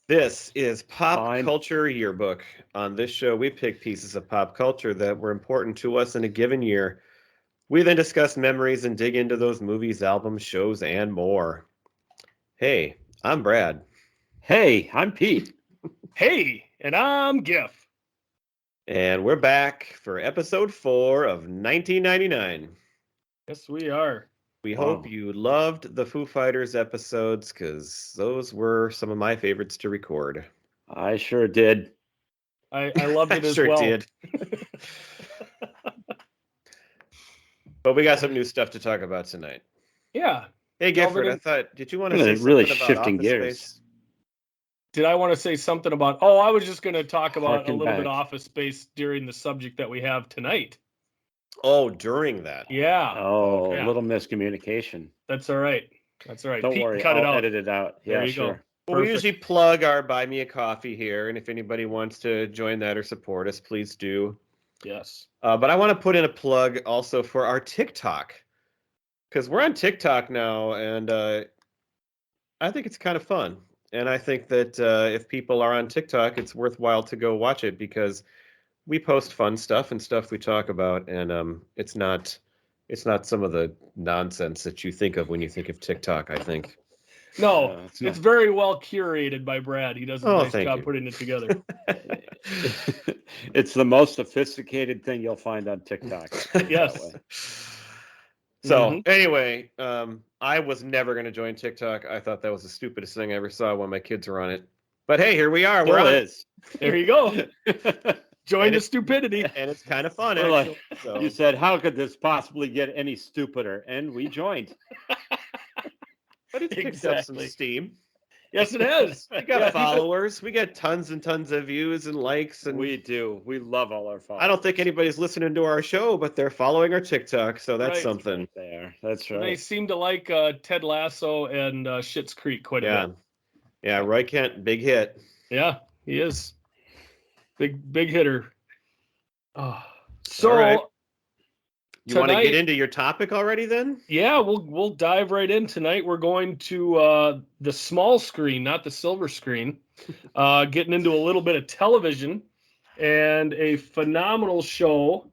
This is Pop Fine. Culture Yearbook. On this show, we pick pieces of pop culture that were important to us in a given year. We then discuss memories and dig into those movies, albums, shows, and more. Hey, I'm Brad. Hey, I'm Pete. Hey, and I'm Giff. And we're back for episode 4 of 1999. Yes, we are. We Wow. hope you loved the Foo Fighters episodes, because those were some of my favorites to record. I sure did. I loved it as Sure well. did. But we got some new stuff to talk about tonight. Yeah. Hey, Delving Gifford, I in- thought, did you want to Really- say really something about shifting Office gears. Space? Did I want to say something about? Oh, I was just going to talk about Harken a little bit back. Office Space during the subject that we have tonight. Oh, during that. Yeah, Oh, okay. a little miscommunication. that's all right. That's all right. Don't Pete, worry, cut I'll it out. edit it out. There Yeah, you go. sure. Well, we Perfect. usually plug our Buy Me a Coffee here, and if anybody wants to join that or support us, please do. Yes. But I want to put in a plug also for our TikTok, because we're on TikTok now, and I think it's kind of fun. And I think that if people are on TikTok, it's worthwhile to go watch it, because we post fun stuff and stuff we talk about, and it's not some of the nonsense that you think of when you think of TikTok, I think. No, it's it's not- very well curated by Brad. He does a Oh, nice thank job you. putting it together. It's the most sophisticated thing you'll find on TikTok. that Yes. way. So anyway, I was never going to join TikTok. I thought that was the stupidest thing I ever saw when my kids were on it. But hey, here we are. We're Still on is. There you go. Join And the it's- stupidity. and it's kind of fun, We're like- actually. So. You said, how could this possibly get any stupider? And we joined. But it's picked up some Exactly. steam. Yes, it has. We got followers. We got tons and tons of views and likes. And We do. We love all our followers. I don't think anybody's listening to our show, but they're following our TikTok, so that's Right. something. there. That's They right. seem to like Ted Lasso and Schitt's Creek quite a Yeah. bit. Yeah, Roy Kent, big hit. Yeah, he is. Big hitter. Oh. So All right. You want to tonight- get into your topic already then? yeah, we'll dive right in tonight. We're going to the small screen, not the silver screen. Getting into a little bit of television and a phenomenal show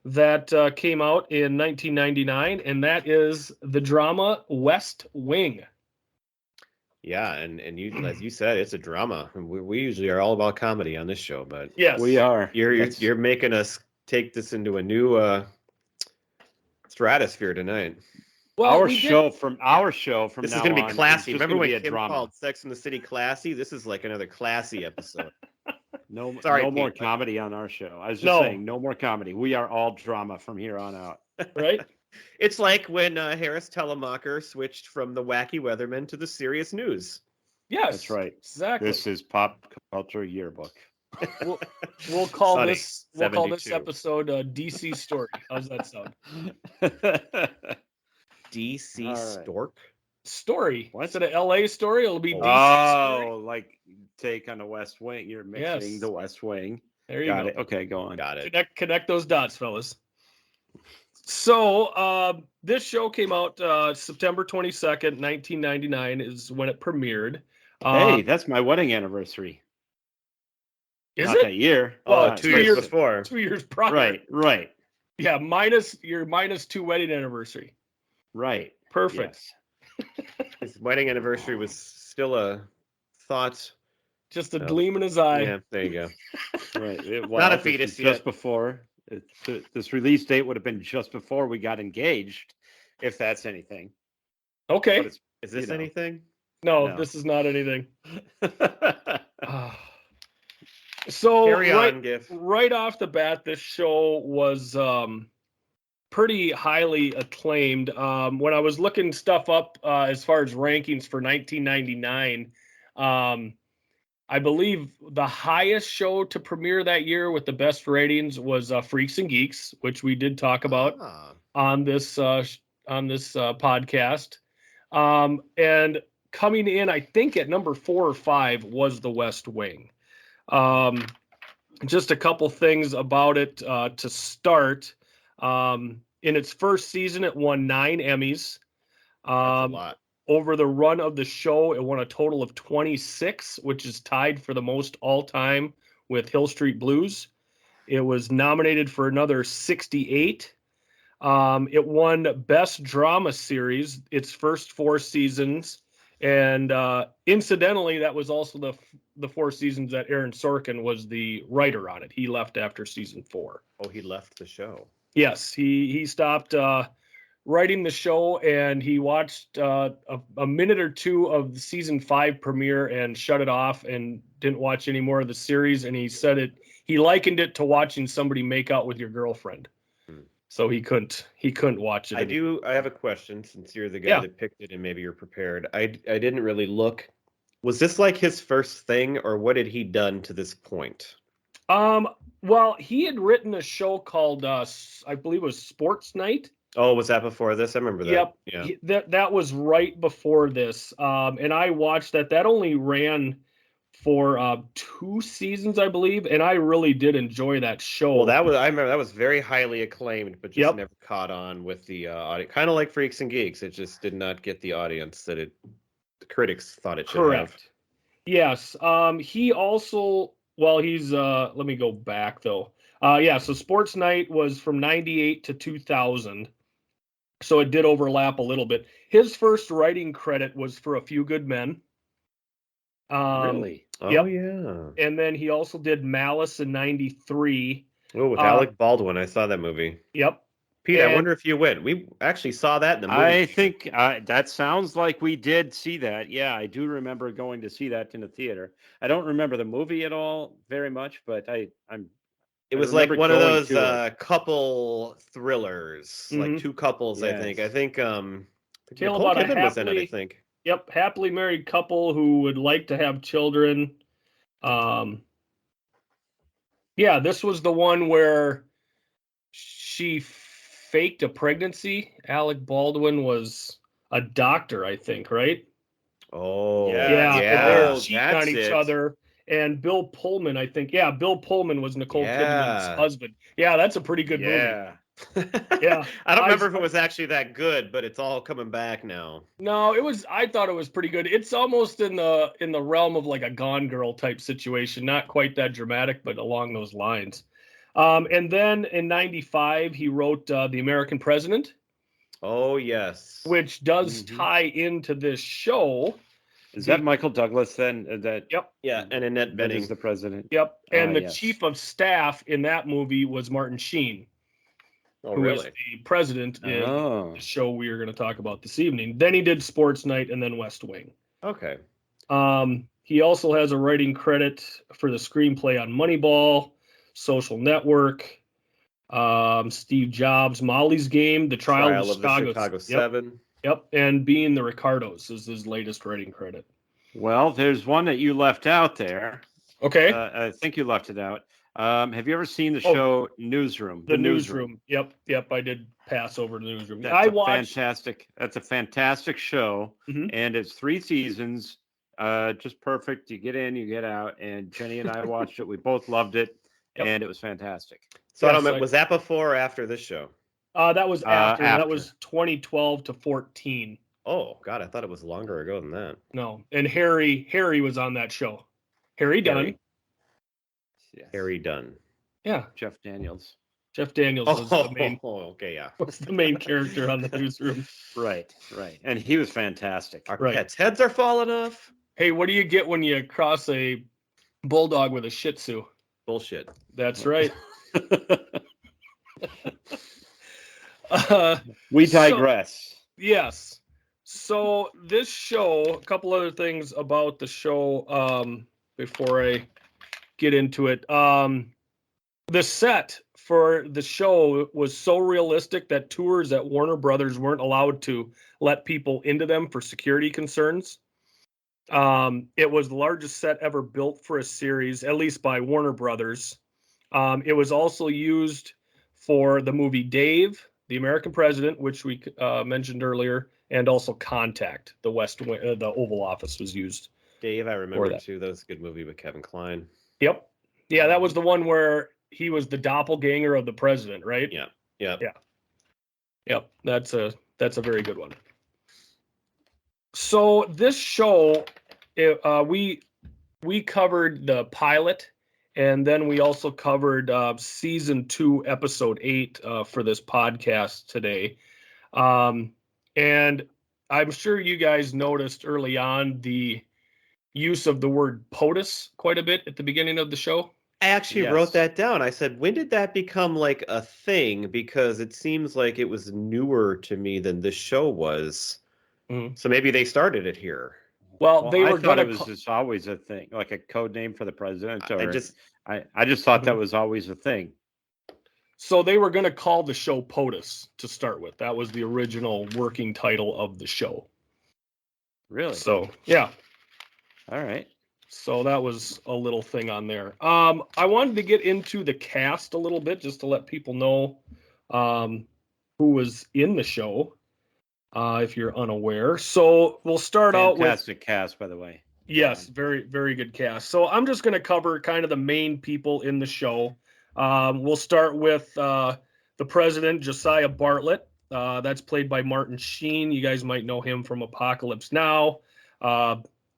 that came out in 1999, and that is the drama West Wing. Yeah, and you, as you said, it's a drama. We usually are all about comedy on this show, but Yes, We are. you're making us take this into a new stratosphere tonight. Well, our we did- show from This is now going to on be is classy. just Remember gonna when be a Kim drama. called Sex in the City classy? This is like another classy episode. No, Sorry, no more Pete. comedy on our show. I was just No. saying, no more comedy. We are all drama from here on out. right? It's like when Harris Telemacher switched from the wacky weatherman to the serious news. Yes, That's right. Exactly. This is Pop Culture Yearbook. We'll call Sunny, this this 72. episode DC Story. How's that sound? DC All right. Stork. Story. What? Instead of LA Story, it'll be DC Story. Oh, like take on the West Wing. You're Yes. mixing the West Wing. There you Got go. it. Okay, go on. Got it. Connect those dots, fellas. So this show came out September 22nd, 1999 is when it premiered. Hey, that's my wedding anniversary. Is Not it? that year. Well, 2 2 years years- before. 2 years prior. Right. Yeah, minus your -2 wedding anniversary. Right. Perfect. Yes. His wedding anniversary was still a thought. Just a Oh. gleam in his eye. Yeah, there you go. Right. Not a this fetus was just yet. before. This release date would have been just before we got engaged, if that's anything. Okay. But it's, Is this You know. anything? No, No. this is not anything. So Carry right, on, Giff. right off the bat, this show was pretty highly acclaimed. When I was looking stuff up as far as rankings for 1999, I believe the highest show to premiere that year with the best ratings was Freaks and Geeks, which we did talk about Ah, on this podcast. And coming in, I think at number 4 or 5 was The West Wing. Just a couple things about it to start. In its first season, it won 9 Emmys. that's a lot. over the run of the show, it won a total of 26, which is tied for the most all-time with Hill Street Blues. It was nominated for another 68. It won Best Drama Series its first 4 seasons. And incidentally, that was also the 4 seasons that Aaron Sorkin was the writer on it. He left after season 4. Oh, he left the show. Yes, he stopped writing the show, and he watched a minute or 2 of the season 5 premiere and shut it off and didn't watch any more of the series. And he said he likened it to watching somebody make out with your girlfriend. So he couldn't watch it. I have a question, since you're the guy that picked it and maybe you're prepared. I didn't really look. Was this like his first thing, or what had he done to this point? Well, he had written a show called I believe it was Sports Night. Oh, was that before this? I remember that. Yep. Yeah. That was right before this. And I watched that. That only ran for 2 seasons, I believe, and I really did enjoy that show. Well, I remember that was very highly acclaimed, but just never caught on with the audience. Kind of like Freaks and Geeks, it just did not get the audience that the critics thought it should have. Correct. Yes. He also, well, he's let me go back though. So Sports Night was from 98 to 2000. So it did overlap a little bit. His first writing credit was for A Few Good Men. Really? Oh, Yep. yeah. And then he also did Malice in 93. Oh, with Alec Baldwin. I saw that movie. Yep. Pete, I wonder if you went. We actually saw that in the movie. I think that sounds like we did see that. Yeah, I do remember going to see that in the theater. I don't remember the movie at all very much, but it was like one of those couple thrillers, like 2 couples. Yes. I think Tale Nicole about a Kidman was in it, I think. Yep, happily married couple who would like to have children. This was the one where she faked a pregnancy. Alec Baldwin was a doctor, I think, right? Oh, yeah. They were cheating on each it. other. And Bill Pullman, I think. Yeah, Bill Pullman was Nicole Kidman's husband. Yeah, that's a pretty good movie. Yeah. I don't remember if it was actually that good, but it's all coming back now. No, I thought it was pretty good. It's almost in the realm of like a Gone Girl type situation. Not quite that dramatic, but along those lines. And then in 95, he wrote The American President. Oh, yes. Which does tie into this show. Is that Michael Douglas then? Yep. Yeah, and Annette Bening is the president. Yep. And the chief of staff in that movie was Martin Sheen. Oh, who really? is the president in the show we are going to talk about this evening. Then he did Sports Night and then West Wing. Okay. He also has a writing credit for the screenplay on Moneyball, Social Network, Steve Jobs, Molly's Game, The Trial of the Chicago 7. Yep, and Being the Ricardos is his latest writing credit. Well, there's one that you left out there. Okay. I think you left it out. Have you ever seen the show Newsroom? The Newsroom. Yep. I did pass over the Newsroom. That's a fantastic show, and it's 3 seasons, just perfect. You get in, you get out, and Jenny and I watched it. We both loved it, and it was fantastic. So was that before or after this show? That was after. That was 2012 to 14. Oh, God, I thought it was longer ago than that. No, and Harry was on that show. Harry Dunn. Yes. Harry Dunn. Yeah. Jeff Daniels. Jeff Daniels was the main. Was the main character on the Newsroom. Right. And he was fantastic. Our pets' heads are falling off. Hey, what do you get when you cross a bulldog with a Shih Tzu? Bullshit. That's right. We digress. Yes. So this show, a couple other things about the show before I get into it. The set for the show was so realistic that tours at Warner Brothers weren't allowed to let people into them for security concerns. It was the largest set ever built for a series, at least by Warner Brothers. It was also used for the movie Dave, The American President, which we mentioned earlier, and also Contact, the Oval Office was used. Dave, I remember too. That was a good movie with Kevin Kline. Yep. Yeah, that was the one where he was the doppelganger of the president, right? Yeah. Yep. That's a very good one. So this show, we covered the pilot, and then we also covered season 2, episode 8 for this podcast today. And I'm sure you guys noticed early on the use of the word POTUS quite a bit at the beginning of the show. I actually wrote that down. I said, when did that become like a thing? Because it seems like it was newer to me than this show was. Mm-hmm. So maybe they started it here. Well, they were I thought it was just always a thing, like a code name for the president. Or I just thought that was always a thing. So they were going to call the show POTUS to start with. That was the original working title of the show. Really? So, yeah. All right. So that was a little thing on there. I wanted to get into the cast a little bit just to let people know who was in the show, if you're unaware. So we'll start out with... Fantastic cast, by the way. Yes, very, very good cast. So I'm just going to cover kind of the main people in the show. We'll start with the president, Josiah Bartlett. That's played by Martin Sheen. You guys might know him from Apocalypse Now.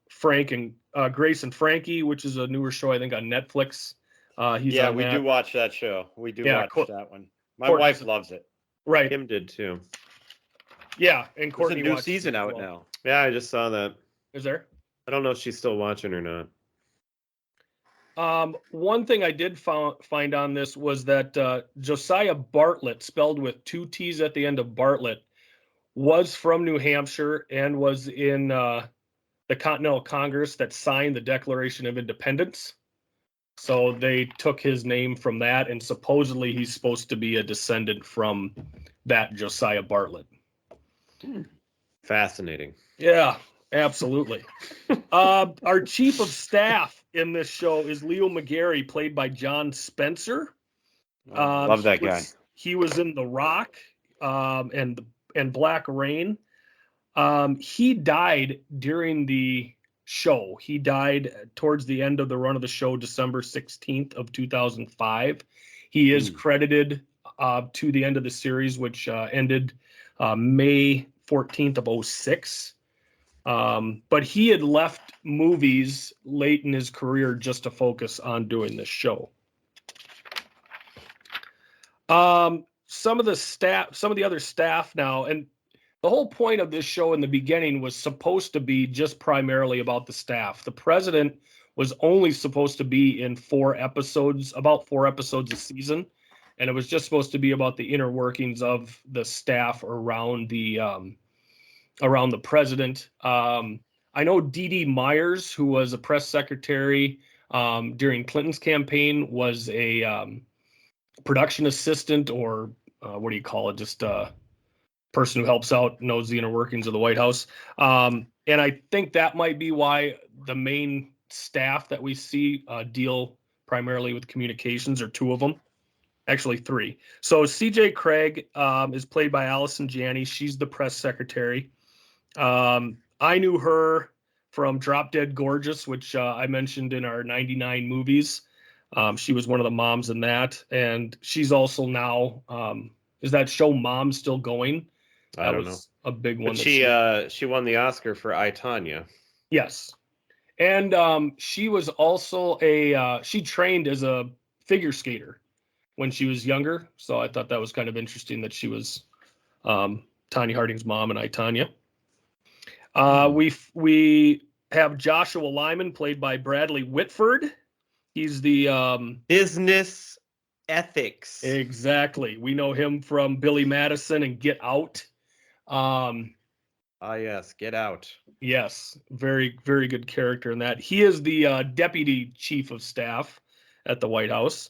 Frank and Grace and Frankie, which is a newer show, I think, on Netflix. We do watch that show. We do watch that one. My wife loves it. Right. Kim did too. Yeah, and Courtney. There's a new season out now. Yeah, I just saw that. Is there? I don't know if she's still watching or not. One thing I did find on this was that Josiah Bartlett, spelled with 2 T's at the end of Bartlett, was from New Hampshire and was in the Continental Congress that signed the Declaration of Independence. So they took his name from that, and supposedly he's supposed to be a descendant from that Josiah Bartlett. Fascinating. Yeah, absolutely. Our chief of staff in this show is Leo McGarry, played by John Spencer. Love that guy. He was in The Rock and Black Rain. He died during the show. He died towards the end of the run of the show, December 16th of 2005. He is credited to the end of the series, which ended May 14th of 2006. But he had left movies late in his career just to focus on doing this show. Some of the other staff now, and the whole point of this show in the beginning was supposed to be just primarily about the staff. The president was only supposed to be in 4 episodes, about 4 episodes a season, and it was just supposed to be about the inner workings of the staff around the president. I know Dee Dee Myers, who was a press secretary during Clinton's campaign, was a production assistant, or what do you call it? Just person who helps out, knows the inner workings of the White House. And I think that might be why the main staff that we see deal primarily with communications, or 2 of them. Actually 3. So CJ Craig is played by Allison Janney. She's the press secretary. I knew her from Drop Dead Gorgeous, which I mentioned in our 99 movies. She was one of the moms in that. And she's also now, is that show Mom still going? I don't know. A big one. But she won the Oscar for I, Tonya. Yes. And she was also she trained as a figure skater when she was younger. So I thought that was kind of interesting that she was Tonya Harding's mom in I, Tonya. We have Joshua Lyman, played by Bradley Whitford. He's the business ethics. Exactly. We know him from Billy Madison and Get Out. Yes, Get Out. Yes, very, very good character in that. He is the deputy chief of staff at the White House.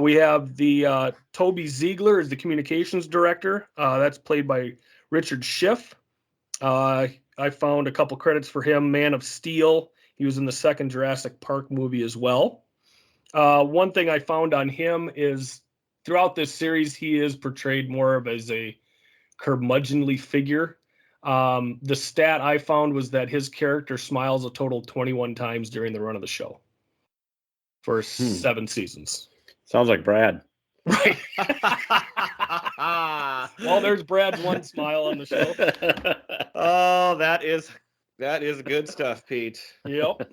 We have the Toby Ziegler as the communications director. That's played by Richard Schiff. I found a couple credits for him. Man of Steel. He was in the second Jurassic Park movie as well. One thing I found on him is throughout this series, he is portrayed more of as a curmudgeonly figure. The stat I found was that his character smiles a total 21 times during the run of the show for 7 seasons. Sounds like Brad. Right. Well, there's Brad's one smile on the show. Oh, that is That is good stuff, Pete. Yep.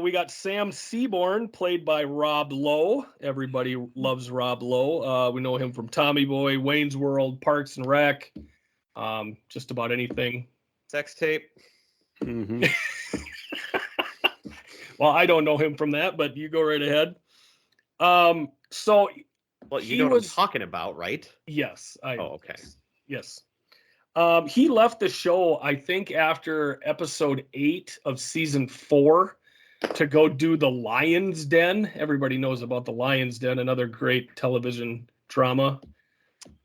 We got Sam Seaborn, played by Rob Lowe. Everybody loves Rob Lowe. We know him from Tommy Boy, Wayne's World, Parks and Rec, just about anything. Sex tape. Mm-hmm. Well, I don't know him from that, but you go right ahead. So, well, you know what I'm talking about, right? Yes. Okay. Yes. He left the show, I think, after episode 8 of season 4 to go do The Lion's Den. Everybody knows about The Lion's Den, another great television drama.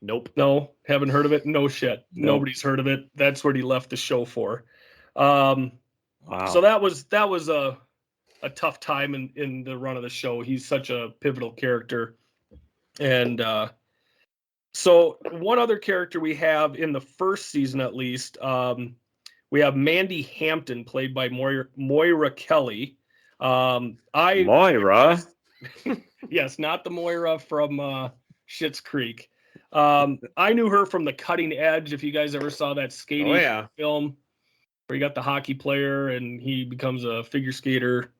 Nope. No, haven't heard of it. No shit. Nope. Nobody's heard of it. That's what he left the show for. Wow. So that was a tough time in the run of the show. He's such a pivotal character. And so one other character we have in the first season, at least, we have Mandy Hampton, played by Moira Kelly. Moira? Yes, not the Moira from Schitt's Creek. I knew her from The Cutting Edge, if you guys ever saw that skating film where you got the hockey player and he becomes a figure skater.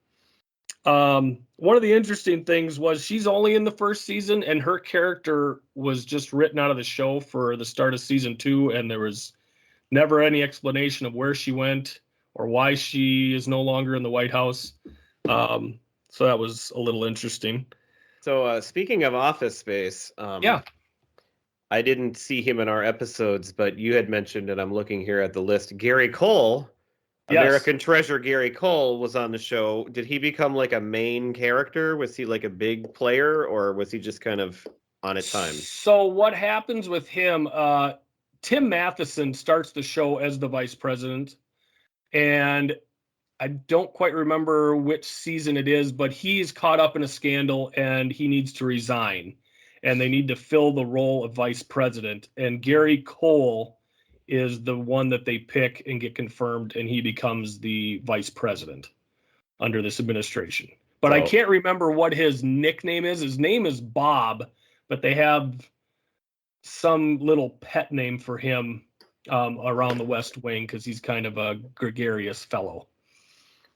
One of the interesting things was she's only in the first season, and her character was just written out of the show for the start of season 2, and there was never any explanation of where she went or why she is no longer in the White House. So that was a little interesting. So speaking of Office Space, I didn't see him in our episodes, but you had mentioned, and I'm looking here at the list, Gary Cole. Yes. American Treasure Gary Cole was on the show. Did he become like a main character? Was he like a big player, or was he just kind of on at times? So what happens with him, Tim Matheson starts the show as the vice president, and I don't quite remember which season it is, but he's caught up in a scandal and he needs to resign, and they need to fill the role of vice president. And Gary Cole is the one that they pick and get confirmed, and he becomes the vice president under this administration. But I can't remember what his nickname is. His name is Bob, but they have some little pet name for him around the West Wing because he's kind of a gregarious fellow.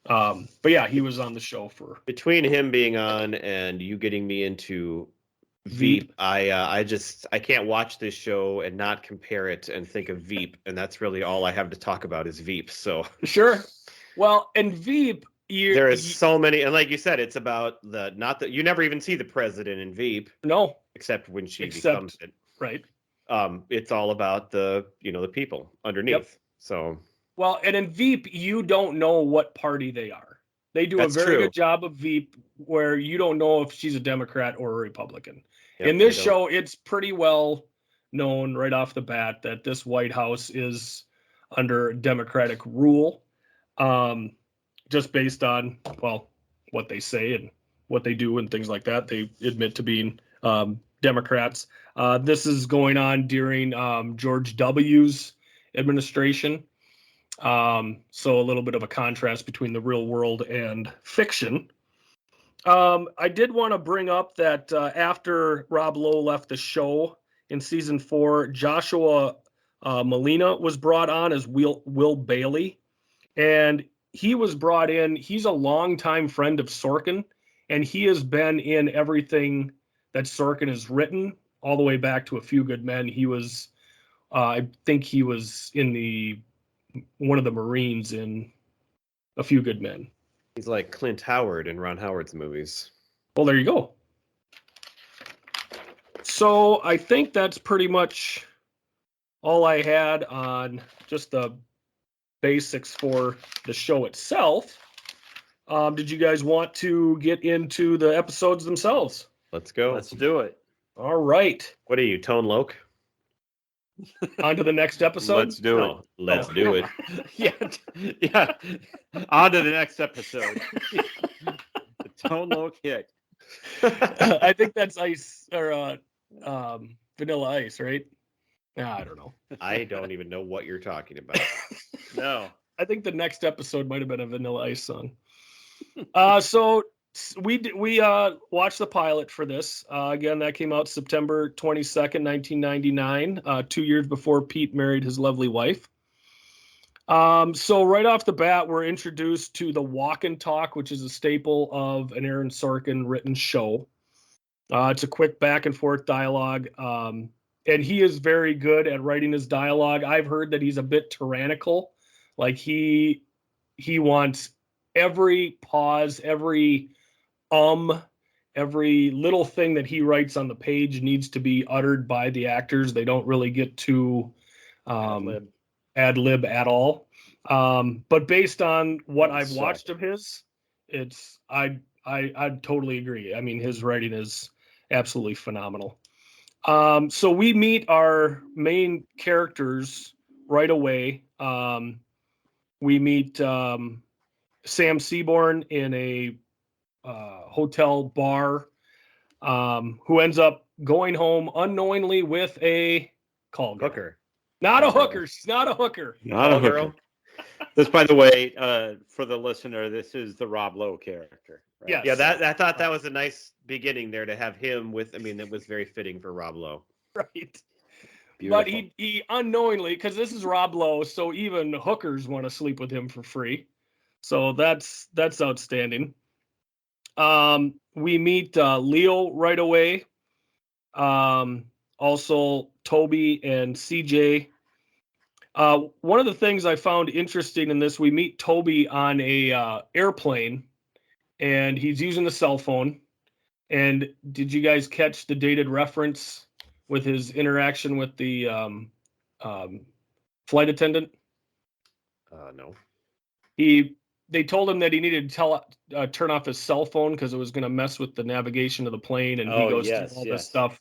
But yeah, he was on the show for... Between him being on and you getting me into VEEP, I can't watch this show and not compare it and think of VEEP, and that's really all I have to talk about is VEEP. So sure. Well, and VEEP, there is so many, and like you said, it's about you never even see the president in VEEP. No, except when she becomes it. Right. It's all about the people underneath. Yep. So well, and in VEEP, you don't know what party they are. They do a very good job of VEEP where you don't know if she's a Democrat or a Republican. Yep, in this show, it's pretty well known right off the bat that this White House is under Democratic rule, just based on, what they say and what they do and things like that. They admit to being Democrats. This is going on during George W.'s administration. So a little bit of a contrast between the real world and fiction. I did want to bring up that after Rob Lowe left the show in season 4, Joshua Molina was brought on as Will Bailey, and he was brought in. He's a longtime friend of Sorkin, and he has been in everything that Sorkin has written, all the way back to A Few Good Men. He was, I think he was in one of the Marines in A Few Good Men. He's like Clint Howard in Ron Howard's movies. Well, there you go. So I think that's pretty much all I had on just the basics for the show itself. Did you guys want to get into the episodes themselves? Let's go. Let's do it. All right. What are you, Tone Loc? On to the next episode? Let's do it. Let's do it. Yeah. On to the next episode. The Tone Loc hit. I think that's ice or Vanilla Ice, right? I don't know. I don't even know what you're talking about. No. I think the next episode might have been a Vanilla Ice song. So we watched the pilot for this. Again, that came out September 22nd, 1999, 2 years before Pete married his lovely wife. So right off the bat, we're introduced to the walk and talk, which is a staple of an Aaron Sorkin written show. It's a quick back and forth dialogue. And he is very good at writing his dialogue. I've heard that he's a bit tyrannical. Like he wants every pause, every every little thing that he writes on the page needs to be uttered by the actors. They don't really get to ad lib at all. But based on what I've watched of his, I totally agree. I mean, his writing is absolutely phenomenal. So we meet our main characters right away. We meet Sam Seaborn in a hotel bar, who ends up going home unknowingly with a call girl. Hooker. Not a hooker. She's not a hooker. Not a hooker. This, by the way, for the listener, this is the Rob Lowe character. Right? Yes. Yeah, I thought that was a nice beginning there to have him with. I mean, it was very fitting for Rob Lowe. Right. Beautiful. But he unknowingly, because this is Rob Lowe, so even hookers want to sleep with him for free. So that's outstanding. We meet Leo right away. Also Toby and CJ. One of the things I found interesting in this, we meet Toby on a airplane, and he's using a cell phone. And did you guys catch the dated reference with his interaction with the flight attendant? No. They told him that he needed to turn off his cell phone because it was going to mess with the navigation of the plane, and he goes through all this stuff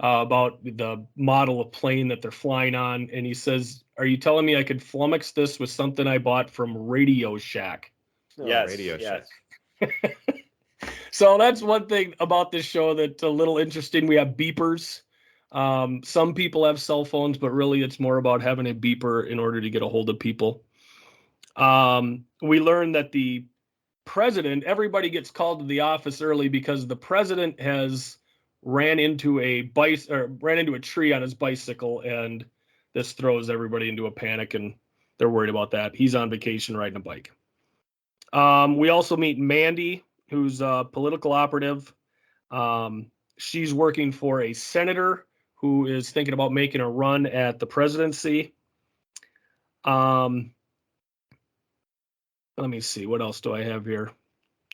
about the model of plane that they're flying on, and he says, "Are you telling me I could flummox this with something I bought from Radio Shack?" Yes, Radio Shack. So that's one thing about this show that's a little interesting. We have beepers. Some people have cell phones, but really it's more about having a beeper in order to get a hold of people. We learn that the president, everybody gets called to the office early because the president has ran into a tree on his bicycle, and this throws everybody into a panic, and they're worried about that. He's on vacation riding a bike. We also meet Mandy, who's a political operative. She's working for a senator who is thinking about making a run at the presidency. Let me see. What else do I have here?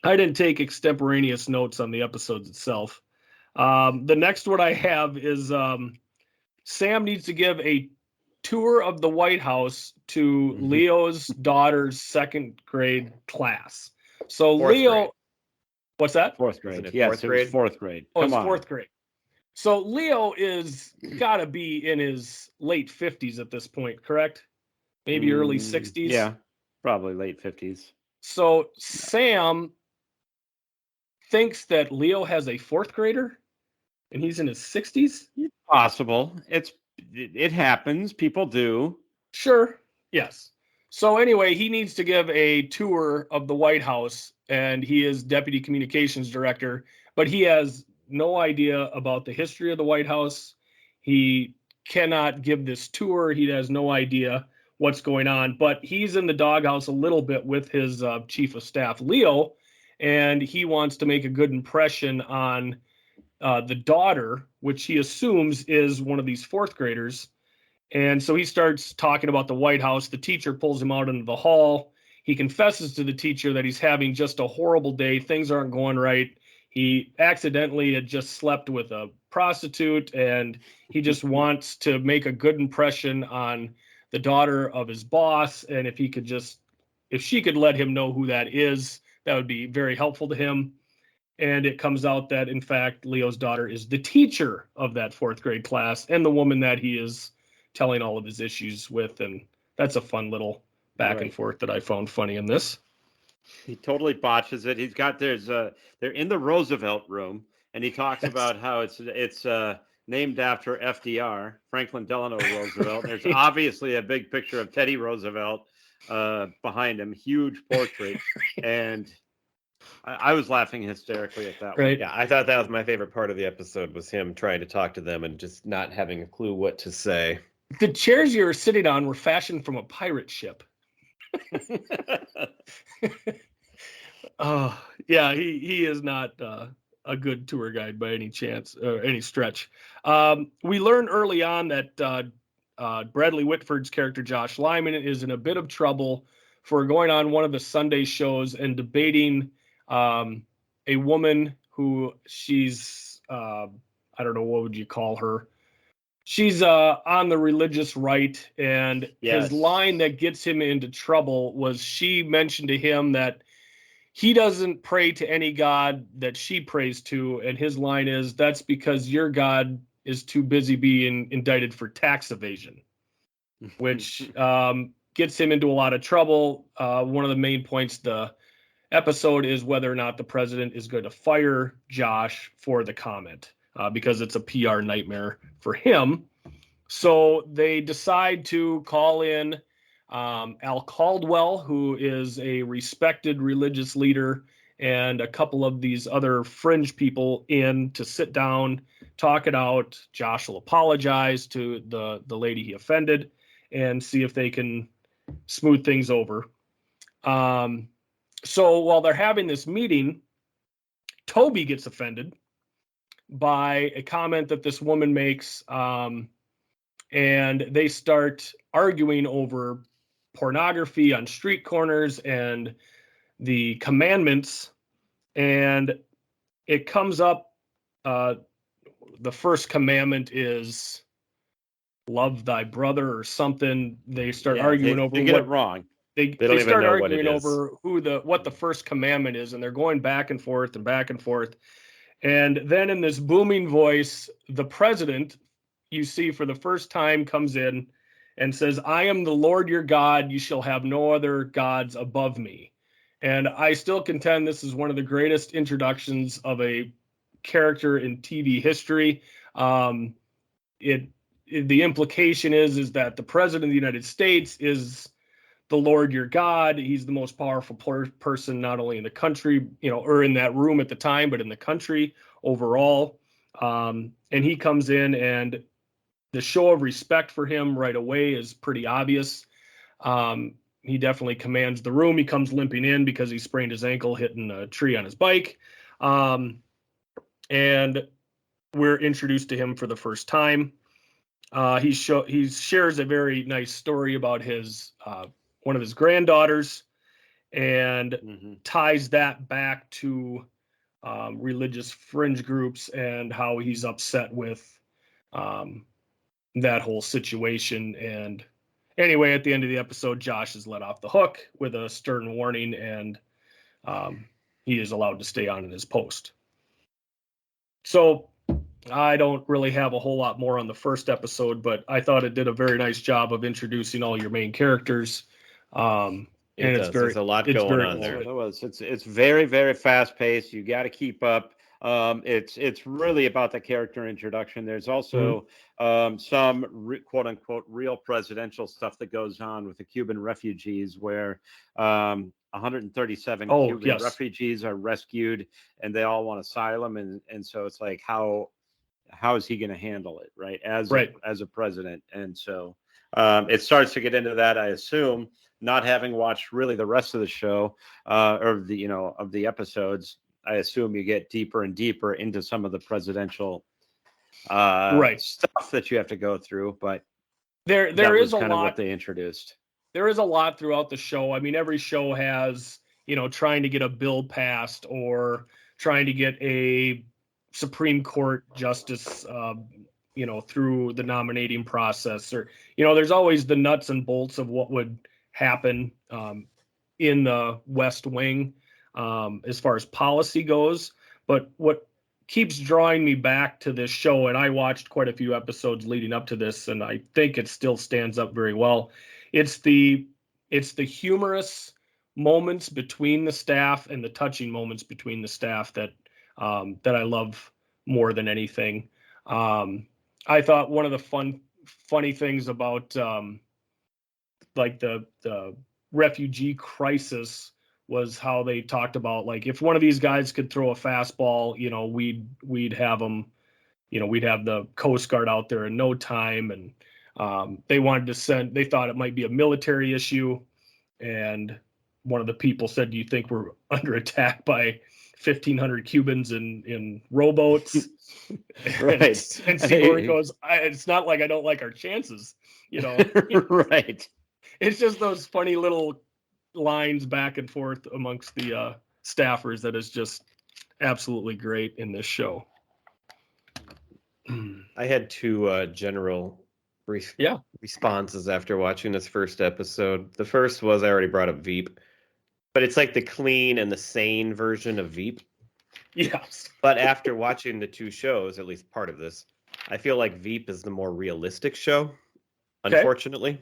I didn't take extemporaneous notes on the episodes itself. The next one I have is Sam needs to give a tour of the White House to Leo's daughter's second grade class. So Leo, grade. What's that? Fourth grade. It Yes, fourth it grade? was fourth grade. Oh, Come it's on. fourth grade. So Leo is got to be in his late 50s at this point, correct? Maybe early 60s. Yeah, probably late 50s. So Sam thinks that Leo has a fourth grader, and he's in his 60s. Possible. It happens. People do. Sure. Yes. So anyway, he needs to give a tour of the White House, and he is deputy communications director, but he has no idea about the history of the White House. He cannot give this tour. He has no idea what's going on, but he's in the doghouse a little bit with his chief of staff, Leo, and he wants to make a good impression on the daughter, which he assumes is one of these fourth graders. And so he starts talking about the White House. The teacher pulls him out into the hall. He confesses to the teacher that he's having just a horrible day. Things aren't going right. He accidentally had just slept with a prostitute, and he just wants to make a good impression on the daughter of his boss. And if she could let him know who that is, that would be very helpful to him. And it comes out that, in fact, Leo's daughter is the teacher of that fourth grade class and the woman that he is telling all of his issues with. And that's a fun little back and forth that I found funny in this. He totally botches it. He's got they're in the Roosevelt room, and he talks about how it's named after FDR, Franklin Delano Roosevelt. There's obviously a big picture of Teddy Roosevelt behind him, huge portrait, and I was laughing hysterically at that one. Yeah, I thought that was my favorite part of the episode, was him trying to talk to them and just not having a clue what to say. The chairs you were sitting on were fashioned from a pirate ship. Yeah, he is not a good tour guide by any chance or any stretch. We learn early on that Bradley Whitford's character Josh Lyman is in a bit of trouble for going on one of the Sunday shows and debating a woman who she's I don't know, what would you call her? She's on the religious right, and his line that gets him into trouble was she mentioned to him that he doesn't pray to any god that she prays to, and his line is, that's because your God is too busy being indicted for tax evasion, which gets him into a lot of trouble. One of the main points the episode is whether or not the president is going to fire Josh for the comment, because it's a PR nightmare for him. So they decide to call in Al Caldwell, who is a respected religious leader, and a couple of these other fringe people in to sit down, talk it out. Josh will apologize to the lady he offended and see if they can smooth things over. So while they're having this meeting, Toby gets offended by a comment that this woman makes, and they start arguing over pornography on street corners and the commandments. And it comes up, the first commandment is love thy brother or something. They start arguing over they get it wrong. They start arguing over what the first commandment is, and they're going back and forth and back and forth. And then in this booming voice, the president, you see for the first time, comes in and says, I am the Lord your God, you shall have no other gods above me. And I still contend this is one of the greatest introductions of a character in TV history. The implication is that the president of the United States is the Lord your God. He's the most powerful person, not only in the country, or in that room at the time, but in the country overall. And he comes in, and the show of respect for him right away is pretty obvious. He definitely commands the room. He comes limping in because he sprained his ankle hitting a tree on his bike. And we're introduced to him for the first time. He shares a very nice story about his one of his granddaughters, and ties that back to religious fringe groups and how he's upset with that whole situation. And anyway, at the end of the episode, Josh is let off the hook with a stern warning, and he is allowed to stay on in his post. So I don't really have a whole lot more on the first episode, but I thought it did a very nice job of introducing all your main characters. There's a lot going on there. It's very, very fast paced. You got to keep up. It's really about the character introduction. There's also some quote unquote real presidential stuff that goes on with the Cuban refugees, where 137 Cuban refugees are rescued, and they all want asylum, and so it's like how is he going to handle it, right? As a president, and so it starts to get into that. I assume, not having watched really the rest of the show or the of the episodes, I assume you get deeper and deeper into some of the presidential stuff that you have to go through. But there is a lot what they introduced. There is a lot throughout the show. I mean, every show has, trying to get a bill passed or trying to get a Supreme Court justice, through the nominating process, or, there's always the nuts and bolts of what would happen in the West Wing as far as policy goes. But what keeps drawing me back to this show, and I watched quite a few episodes leading up to this, and I think it still stands up very well. It's the humorous moments between the staff and the touching moments between the staff that I love more than anything. I thought one of the funny things about like the refugee crisis was how they talked about, like, if one of these guys could throw a fastball, we'd have them, we'd have the Coast Guard out there in no time. And they thought it might be a military issue. and one of the people said, "Do you think we're under attack by 1,500 Cubans in rowboats?" Right. And Seaborn goes, "It's not like I don't like our chances, you know." Right. It's just those funny little lines back and forth amongst the staffers that is just absolutely great in this show. I had two general responses after watching this first episode. The first was I already brought up VEEP, but it's like the clean and the sane version of VEEP. Yes. But after watching the two shows, at least part of this, I feel like VEEP is the more realistic show, unfortunately.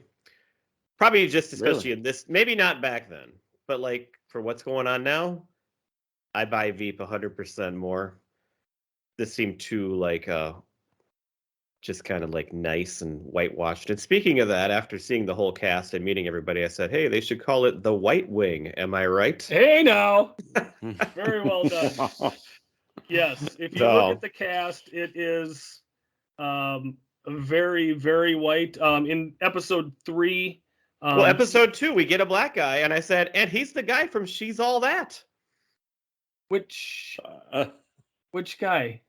Probably just especially in this, maybe not back then, but like for what's going on now, I buy VEEP 100% more. This seemed too like just kind of like nice and whitewashed. And speaking of that, after seeing the whole cast and meeting everybody, I said, hey, they should call it the White Wing. Am I right? Hey, now. Very well done. Yes. If you look at the cast, it is very, very white. In episode 3. Well, episode 2, we get a black guy. And I said, and he's the guy from She's All That. Which guy?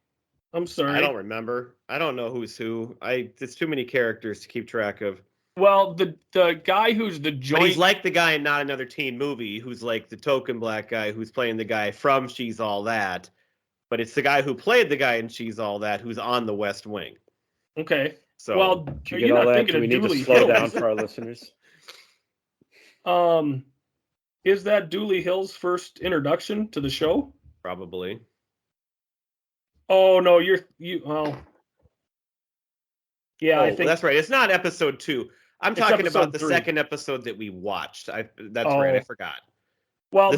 I'm sorry. I don't remember. I don't know who's who. There's too many characters to keep track of. Well, the guy who's the joint... But he's like the guy in Not Another Teen Movie, who's like the token black guy who's playing the guy from She's All That. But it's the guy who played the guy in She's All That who's on the West Wing. Okay. So, well, you're not thinking of we need Dooley to slow Hill, down for our listeners. Is that Dooley Hill's first introduction to the show? Probably. Oh no, yeah, I think that's right. It's not episode 2. I'm talking about the 3. second episode that we watched. That's right. I forgot. Well,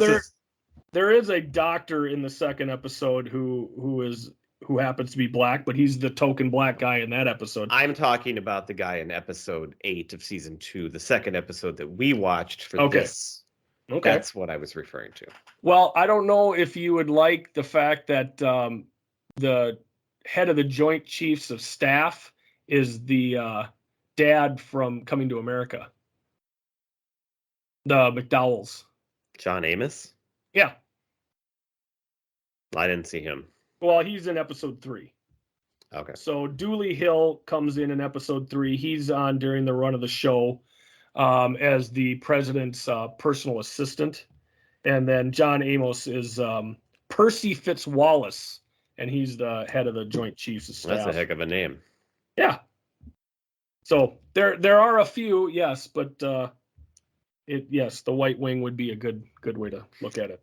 there is a doctor in the second episode who happens to be black, but he's the token black guy in that episode. I'm talking about the guy in episode 8 of season 2, the second episode that we watched for this. Okay. That's what I was referring to. Well, I don't know if you would like the fact that the head of the Joint Chiefs of Staff is the dad from Coming to America. The McDowells. John Amos? Yeah. I didn't see him. Well, he's in episode 3. Okay. So Dooley Hill comes in episode 3. He's on during the run of the show as the president's personal assistant. And then John Amos is Percy Fitzwallace, and he's the head of the Joint Chiefs of Staff. That's a heck of a name. Yeah. So there are a few, yes, but the White Wing would be a good way to look at it.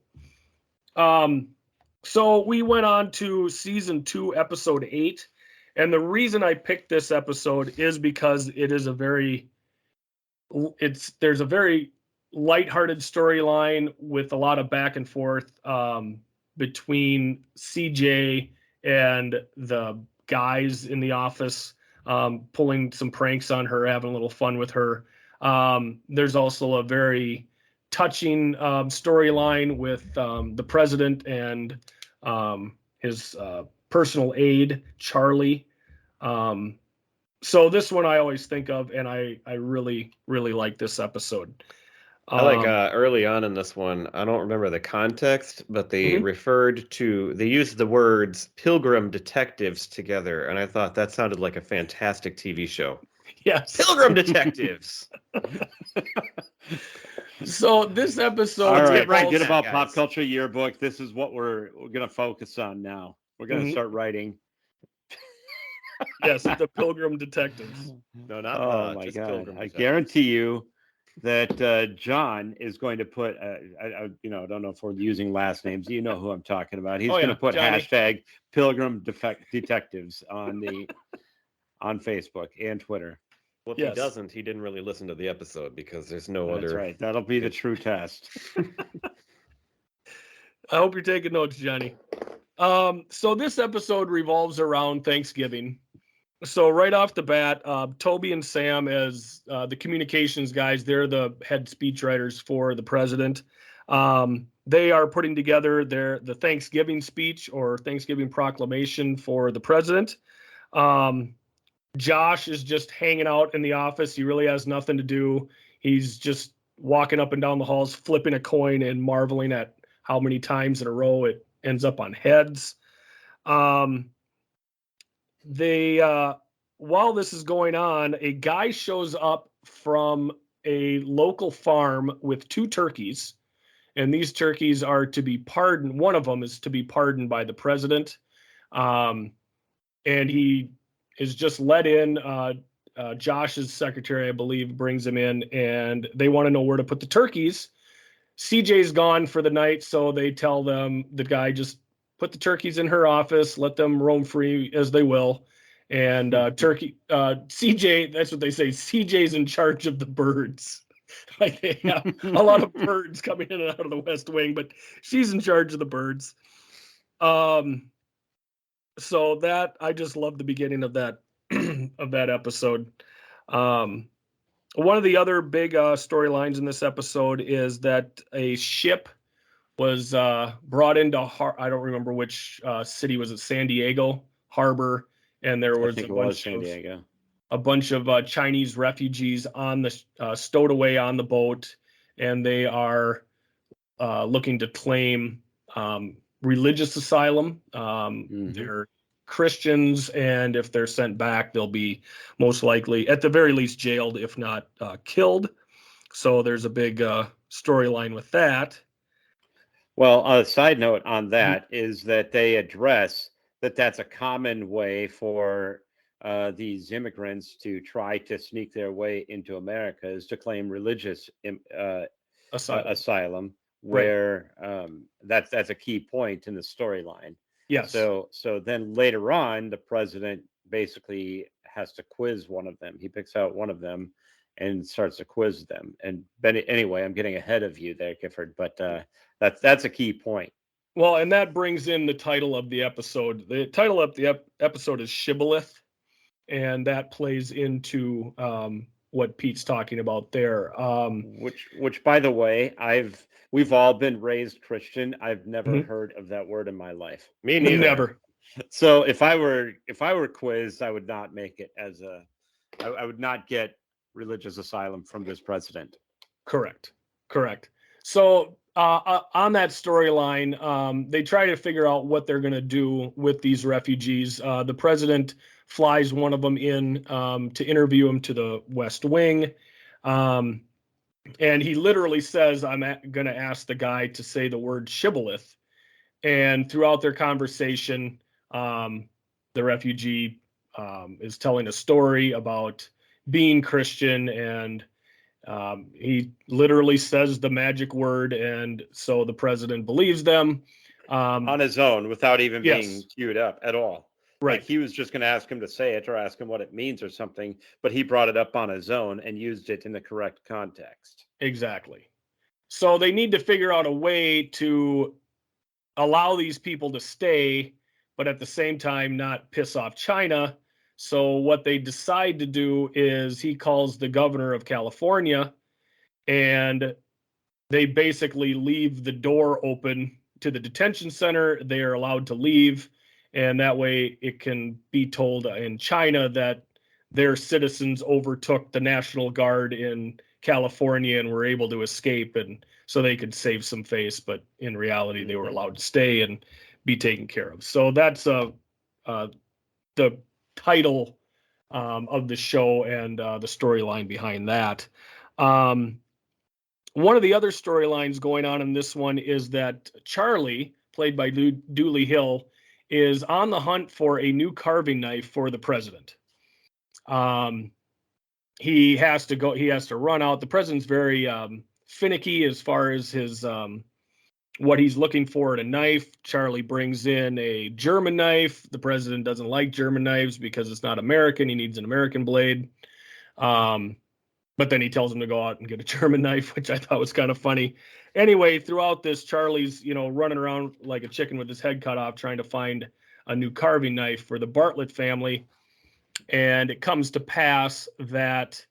So we went on to season 2, episode 8, and the reason I picked this episode is because it is there's a very lighthearted storyline with a lot of back and forth between CJ and the guys in the office, pulling some pranks on her, having a little fun with her. There's also a very touching storyline with the president and his personal aide, Charlie. So this one I always think of, and I really, really like this episode. I like early on in this one, I don't remember the context, but they they used the words Pilgrim Detectives together, and I thought that sounded like a fantastic TV show. Yes. Pilgrim Detectives. So this episode... All right, forget about Pop Culture Yearbook. This is what we're going to focus on now. We're going to start writing. Yes, the Pilgrim Detectives. No, not oh my God. I guarantee you that John is going to put, I don't know if we're using last names. You know who I'm talking about. He's going to put Johnny. hashtag Pilgrim Detectives on Facebook and Twitter. Well, if he doesn't, he didn't really listen to the episode because there's no other. That's right. That'll be the true test. I hope you're taking notes, Johnny. So this episode revolves around Thanksgiving. So right off the bat, Toby and Sam, as the communications guys, they're the head speechwriters for the president. They are putting together the Thanksgiving speech or Thanksgiving proclamation for the president. Josh is just hanging out in the office. He really has nothing to do. He's just walking up and down the halls, flipping a coin and marveling at how many times in a row it ends up on heads. While this is going on, a guy shows up from a local farm with 2 turkeys, and these turkeys are to be pardoned. One of them is to be pardoned by the president, and he is just let in. Josh's secretary, I believe, brings him in, and they want to know where to put the turkeys. CJ's gone for the night, so they tell the guy, just put the turkeys in her office, let them roam free as they will. And CJ, that's what they say, CJ's in charge of the birds. Like, they have a lot of birds coming in and out of the West Wing, but she's in charge of the birds. So that, I just love the beginning of that of that episode. One of the other big storylines in this episode is that a ship was brought into I don't remember which city was it, San Diego Harbor, and there was a bunch of Chinese refugees on the stowed away on the boat, and they are looking to claim religious asylum. They're Christians, and if they're sent back, they'll be most likely, at the very least, jailed, if not killed. So there's a big storyline with that. Well, a side note on that is that they address that that's a common way for these immigrants to try to sneak their way into America, is to claim religious asylum, where that's a key point in the storyline. Yes. So then later on, the president basically has to quiz one of them. He picks out one of them and starts to quiz them. And anyway, I'm getting ahead of you there, Gifford, but that's a key point. Well, and that brings in the title of the episode. The title of the episode is Shibboleth, and that plays into what Pete's talking about there. Which, by the way, we've all been raised Christian. I've never heard of that word in my life. Me neither. Never. So if I were quizzed, I would not make it as I would not get religious asylum from this president. Correct. So on that storyline, they try to figure out what they're going to do with these refugees. The president flies one of them in to interview him to the West Wing. And he literally says, I'm going to ask the guy to say the word shibboleth. And throughout their conversation, the refugee is telling a story about being Christian, and he literally says the magic word, and so the president believes them. On his own, without even being queued up at all. Right. Like, he was just going to ask him to say it or ask him what it means or something, but he brought it up on his own and used it in the correct context. Exactly. So they need to figure out a way to allow these people to stay, but at the same time not piss off China. So what they decide to do is he calls the governor of California, and they basically leave the door open to the detention center. They are allowed to leave, and that way it can be told in China that their citizens overtook the National Guard in California and were able to escape, and so they could save some face, but in reality they were allowed to stay and be taken care of. So that's the title of the show and the storyline behind that. One of the other storylines going on in this one is that Charlie, played by Dooley Hill, is on the hunt for a new carving knife for the president. He has to run out. The president's very finicky as far as his what he's looking for in a knife. Charlie brings in a German knife. The president doesn't like German knives because it's not American. He needs an American blade. But then he tells him to go out and get a German knife, which I thought was kind of funny. Anyway, throughout this, Charlie's, running around like a chicken with his head cut off, trying to find a new carving knife for the Bartlett family. And it comes to pass that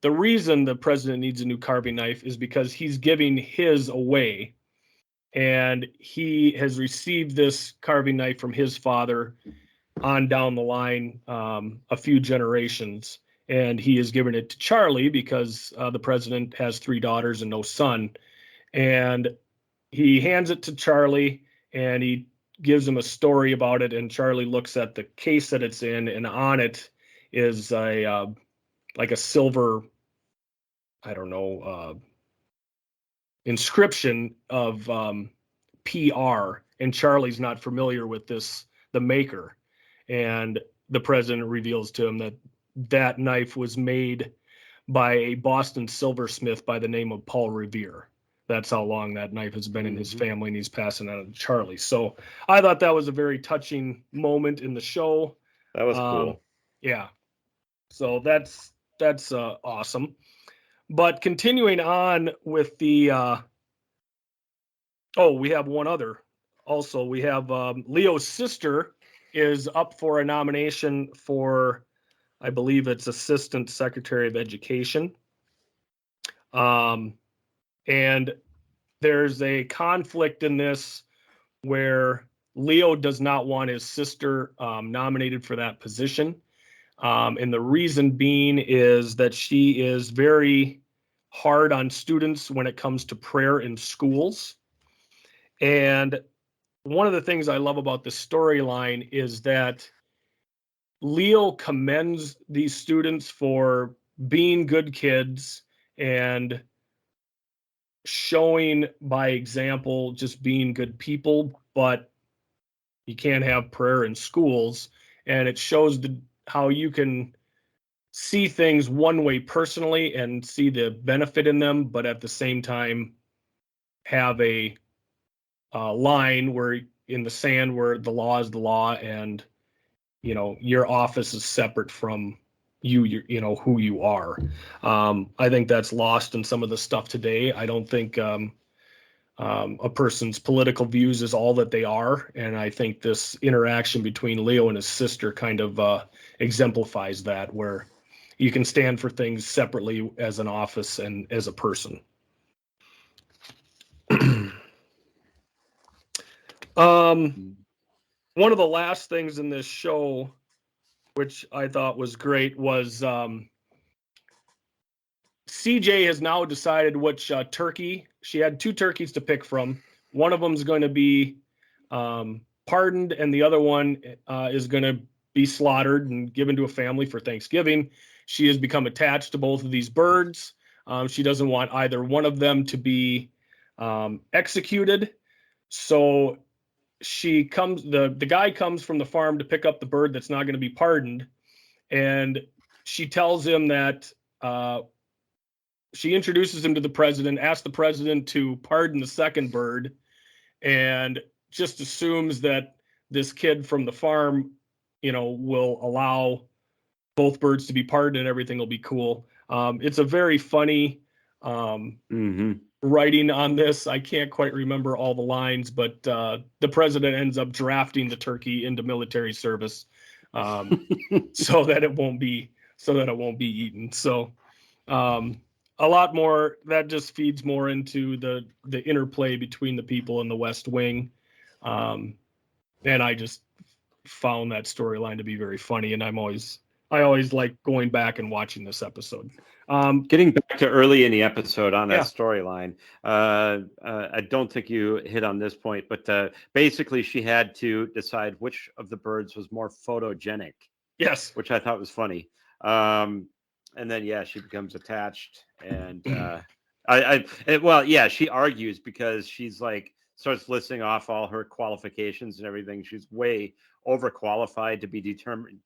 the reason the president needs a new carving knife is because he's giving his away. And he has received this carving knife from his father on down the line a few generations. and he is giving it to Charlie because the president has 3 daughters and no son. And he hands it to Charlie, and he gives him a story about it. And Charlie looks at the case that it's in, and on it is like a silver, I don't know, inscription of PR. And Charlie's not familiar with the maker. And the president reveals to him that that knife was made by a Boston silversmith by the name of Paul Revere. That's how long that knife has been in his family, and he's passing it on to Charlie. So I thought that was a very touching moment in the show. That was cool. Yeah. So that's awesome. But continuing on with the we have one other. Also, we have Leo's sister is up for a nomination for, I believe it's Assistant Secretary of Education. And there's a conflict in this where Leo does not want his sister nominated for that position. And the reason being is that she is very hard on students when it comes to prayer in schools. And one of the things I love about the storyline is that Leo commends these students for being good kids and showing by example just being good people, but you can't have prayer in schools. And it shows how you can see things one way personally and see the benefit in them, but at the same time have a line where in the sand where the law is the law, and your office is separate from you know who you are. I think that's lost in some of the stuff today. I don't think a person's political views is all that they are, and I think this interaction between Leo and his sister kind of exemplifies that, where you can stand for things separately as an office and as a person. One of the last things in this show, which I thought was great, was CJ has now decided which turkey. She had 2 turkeys to pick from. One of them is going to be pardoned, and the other one is going to be slaughtered and given to a family for Thanksgiving. She has become attached to both of these birds. She doesn't want either one of them to be executed. So the guy comes from the farm to pick up the bird that's not going to be pardoned, and she tells him that she introduces him to the president, asks the president to pardon the second bird, and just assumes that this kid from the farm, will allow both birds to be pardoned and everything will be cool. It's a very funny writing on this. I can't quite remember all the lines, but the president ends up drafting the turkey into military service so that it won't be eaten. So a lot more that just feeds more into the interplay between the people in the West Wing. And I just found that storyline to be very funny, and I always like going back and watching this episode. Getting back to early in the episode on that storyline, I don't think you hit on this point, but basically she had to decide which of the birds was more photogenic. Yes, which I thought was funny. And then she becomes attached, and she argues because she's like starts listing off all her qualifications and everything. She's way overqualified to be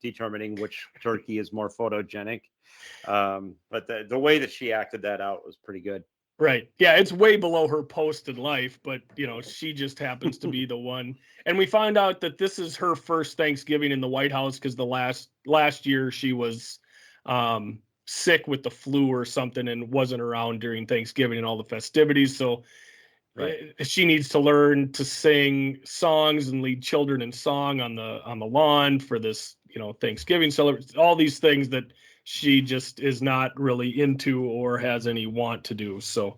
determining which turkey is more photogenic. But the way that she acted that out was pretty good. Right. Yeah, it's way below her post in life, but she just happens to be the one. And we found out that this is her first Thanksgiving in the White House because the last year she was sick with the flu or something and wasn't around during Thanksgiving and all the festivities. So she needs to learn to sing songs and lead children in song on the lawn for this, Thanksgiving celebration. All these things that she just is not really into or has any want to do. So,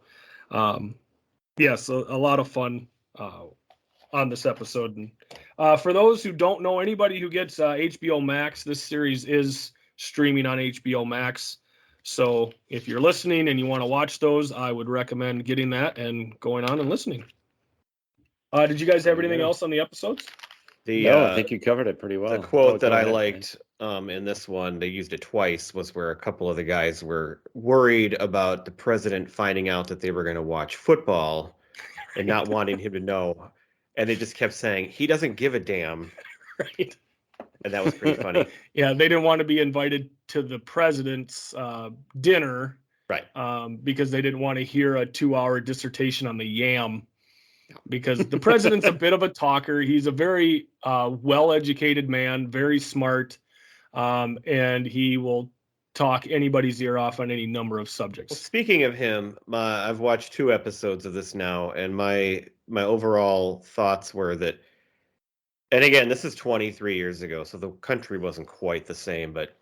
so a lot of fun on this episode. And for those who don't know, anybody who gets HBO Max, this series is streaming on HBO Max. So if you're listening and you want to watch those, I would recommend getting that and going on and listening. Did you guys have anything else on the episodes? No, I think you covered it pretty well. The quote that I liked in this one, they used it twice, was where a couple of the guys were worried about the president finding out that they were going to watch football and not wanting him to know. And they just kept saying, he doesn't give a damn. Right. And that was pretty funny. Yeah, they didn't want to be invited to the president's dinner. Right. Because they didn't want to hear a 2-hour dissertation on the yam. Because the president's a bit of a talker. He's a very well-educated man, very smart, and he will talk anybody's ear off on any number of subjects. Well, speaking of him, I've watched 2 episodes of this now, and my overall thoughts were that, and again, this is 23 years ago, so the country wasn't quite the same, but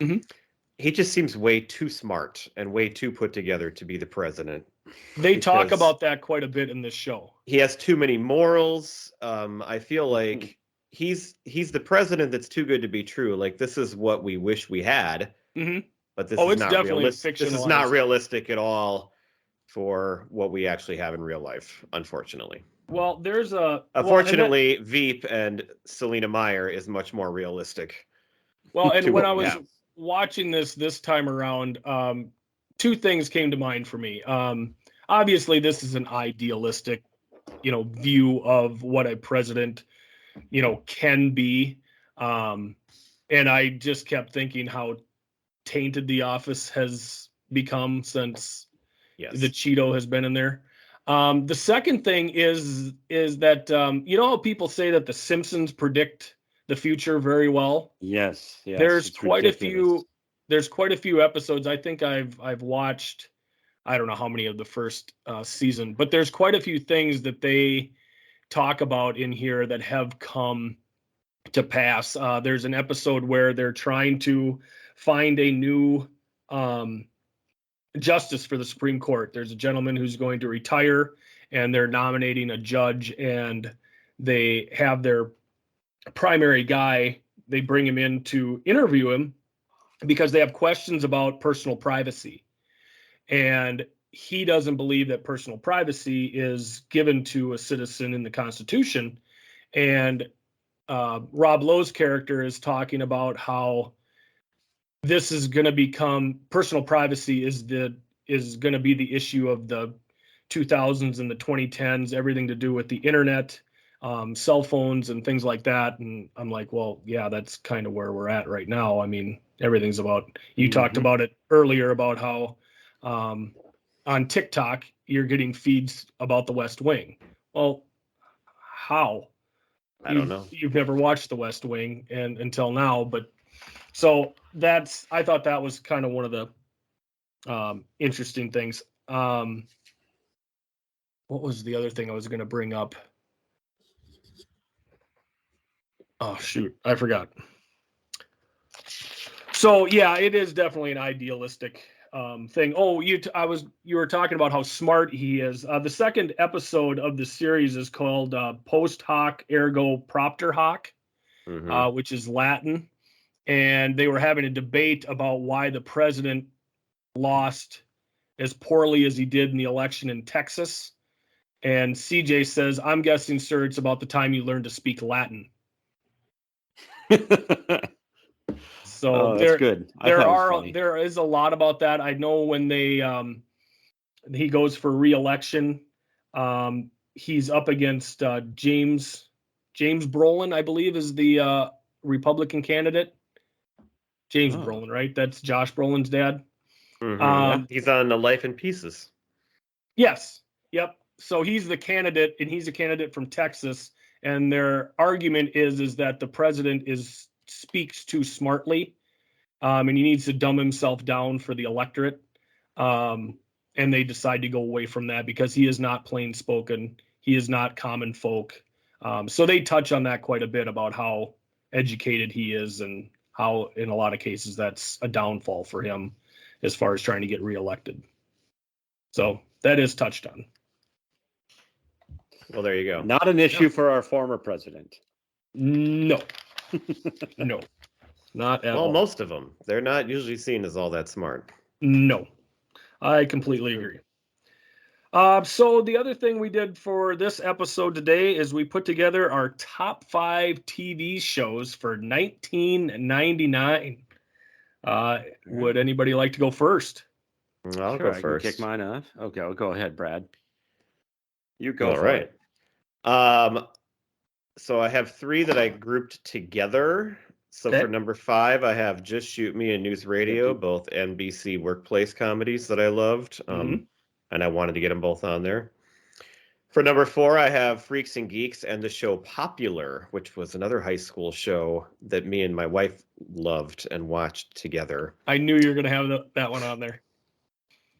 he just seems way too smart and way too put together to be the president. They talk about that quite a bit in this show. He has too many morals. I feel like he's the president that's too good to be true. Like, this is what we wish we had, but this is not realistic. This is not realistic at all for what we actually have in real life, unfortunately. Well, there's unfortunately, VEEP and Selena Meyer is much more realistic. Well, and when I was watching this time around, 2 things came to mind for me. Obviously, this is an idealistic, view of what a president, can be. And I just kept thinking how tainted the office has become since the Cheeto has been in there. The second thing is that, how people say that the Simpsons predict the future very well. Yes. There's quite a few episodes. I think I've watched, I don't know how many of the first season, but there's quite a few things that they talk about in here that have come to pass. There's an episode where they're trying to find a new justice for the Supreme Court. There's a gentleman who's going to retire, and they're nominating a judge, and they have their primary guy, they bring him in to interview him because they have questions about personal privacy. And he doesn't believe that personal privacy is given to a citizen in the Constitution. And Rob Lowe's character is talking about how this is going to become, personal privacy is going to be the issue of the 2000s and the 2010s, everything to do with the internet, cell phones and things like that. And I'm like, well, yeah, that's kind of where we're at right now. I mean, everything's about, you talked about it earlier about how on TikTok, you're getting feeds about the West Wing. Well, how? I don't know. You've never watched the West Wing until now, but so I thought that was kind of one of the interesting things. What was the other thing I was going to bring up? Oh, shoot. I forgot. So, yeah, it is definitely an idealistic thing. Oh, you were talking about how smart he is. The second episode of the series is called Post Hoc Ergo Propter Hoc, which is Latin. And they were having a debate about why the president lost as poorly as he did in the election in Texas. And CJ says, I'm guessing, sir, it's about the time you learned to speak Latin. So that's good. There is a lot about that. I know when he goes for re-election, he's up against James Brolin, I believe, is the Republican candidate. James Brolin, right? That's Josh Brolin's dad. He's on the Life in Pieces. Yes. Yep. So he's the candidate, and he's a candidate from Texas. And their argument is that the president speaks too smartly, and he needs to dumb himself down for the electorate. And they decide to go away from that because he is not plain spoken. He is not common folk. So they touch on that quite a bit about how educated he is and how, in a lot of cases, that's a downfall for him as far as trying to get reelected. So that is touched on. Well, there you go. Not an issue for our former president. No. No. Not at Well, all. most of them. They're not usually seen as all that smart. No, I completely agree. So the other thing we did for this episode today is we put together our top 5 TV shows for 1999. Would anybody like to go first? I'll Sure, go I can kick first. mine off. Okay, I'll go ahead, Brad. You go All for right. it. So I have 3 that I grouped together. So Okay. for number 5, I have Just Shoot Me and News Radio, both NBC workplace comedies that I loved. And I wanted to get them both on there. For number 4, I have Freaks and Geeks and the show Popular, which was another high school show that me and my wife loved and watched together. I knew you were going to have that one on there.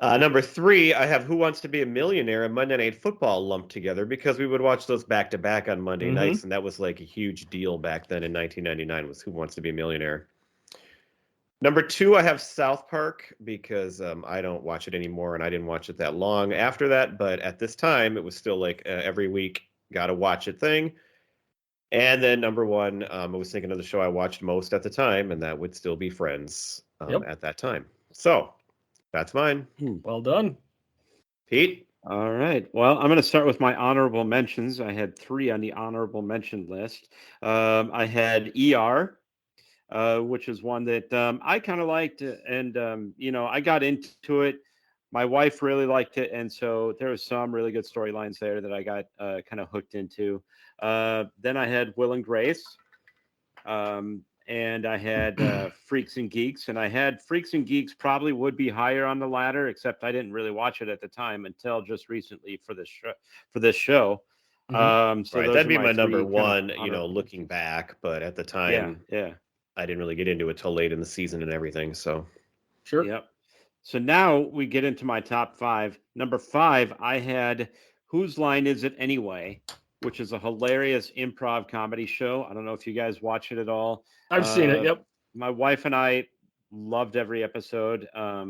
Number 3, I have Who Wants to Be a Millionaire and Monday Night Football lumped together because we would watch those back to back on Monday nights, and that was like a huge deal back then in 1999 was Who Wants to Be a Millionaire. Number 2, I have South Park because I don't watch it anymore, and I didn't watch it that long after that, but at this time, it was still like every week, got to watch it thing. And then number 1, I was thinking of the show I watched most at the time, and that would still be Friends at that time. So that's mine. Well done. Pete? All right. Well, I'm going to start with my honorable mentions. I had 3 on the honorable mention list. I had ER, which is one that I kind of liked. And, I got into it. My wife really liked it. And so there was some really good storylines there that I got kind of hooked into. Then I had Will and Grace. And I had Freaks and Geeks, and I had Freaks and Geeks probably would be higher on the ladder, except I didn't really watch it at the time until just recently for this show. So right, that'd be my number 1, looking back, but at the time, yeah, I didn't really get into it till late in the season and everything. So sure. Yep. So now we get into my top 5. Number 5, I had Whose Line Is It Anyway, which is a hilarious improv comedy show. I don't know if you guys watch it at all. I've seen it. Yep. My wife and I loved every episode. I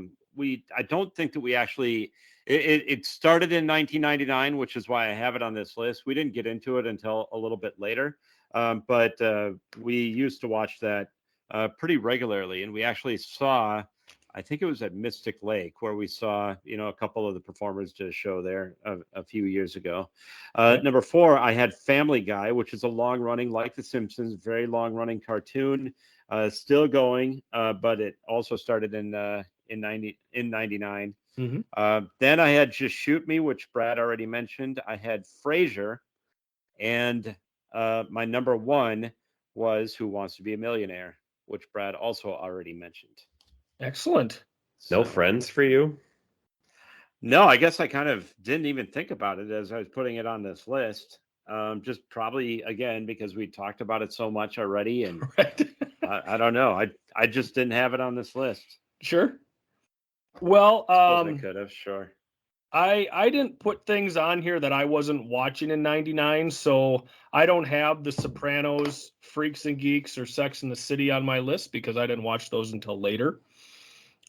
don't think that we actually, it started in 1999, which is why I have it on this list. We didn't get into it until a little bit later. But we used to watch that pretty regularly. And we actually saw, I think it was at Mystic Lake, where we saw, a couple of the performers to a show there a few years ago. Number 4, I had Family Guy, which is a long-running, like The Simpsons, very long-running cartoon, still going, but it also started in 99. Then I had Just Shoot Me, which Brad already mentioned. I had Frasier, and my number 1 was Who Wants to Be a Millionaire, which Brad also already mentioned. Excellent. no Friends for you? No, I guess I kind of didn't even think about it as I was putting it on this list. Just probably, again, because we talked about it so much already. And I don't know. I just didn't have it on this list. Sure. Well, I could have, sure. I didn't put things on here that I wasn't watching in 99, so I don't have The Sopranos, Freaks and Geeks, or Sex and the City on my list because I didn't watch those until later.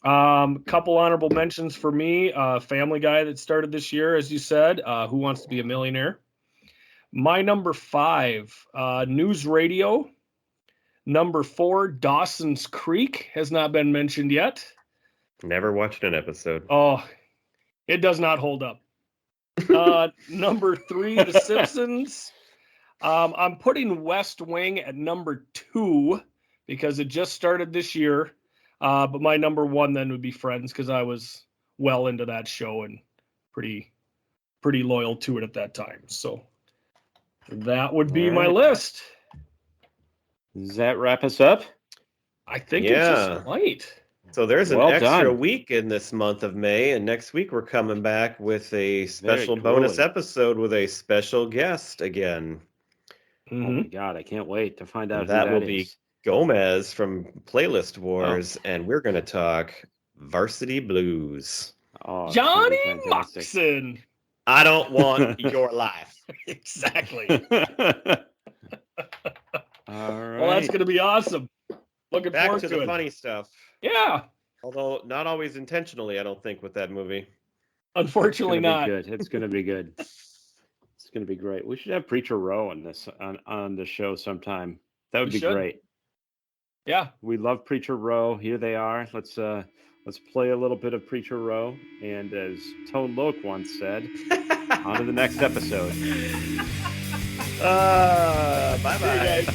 Couple honorable mentions for me. Family Guy that started this year, as you said. Who Wants to Be a Millionaire? My number 5, News Radio. Number 4, Dawson's Creek has not been mentioned yet. Never watched an episode. Oh, it does not hold up. Number 3, The Simpsons. I'm putting West Wing at number 2 because it just started this year. But my number 1 then would be Friends because I was well into that show and pretty loyal to it at that time. So that would be my list. Does that wrap us up? I think it just might. So there's an extra week in this month of May, and next week we're coming back with a special bonus episode with a special guest again. Oh my God, I can't wait to find out that who will that be is. Gomez from Playlist Wars, and we're going to talk Varsity Blues. Oh, Johnny Moxon. I don't want your life. Exactly. All right. Well, that's going to be awesome. Looking Back forward to to the it. funny stuff. Yeah. Although not always intentionally, I don't think, with that movie. Unfortunately not. It's going to be good. It's going to be great. We should have Preacher Row on this on the show sometime. That would be great. Yeah. We love Preacher Row. Here they are. Let's play a little bit of Preacher Row. And as Tone Loc once said, on to the next episode. Bye-bye.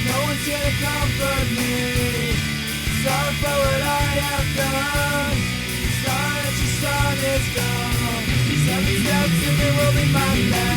No one's here to comfort me. Sorry for what I have done. Sorry that your son is gone. 7 steps and it will be my last.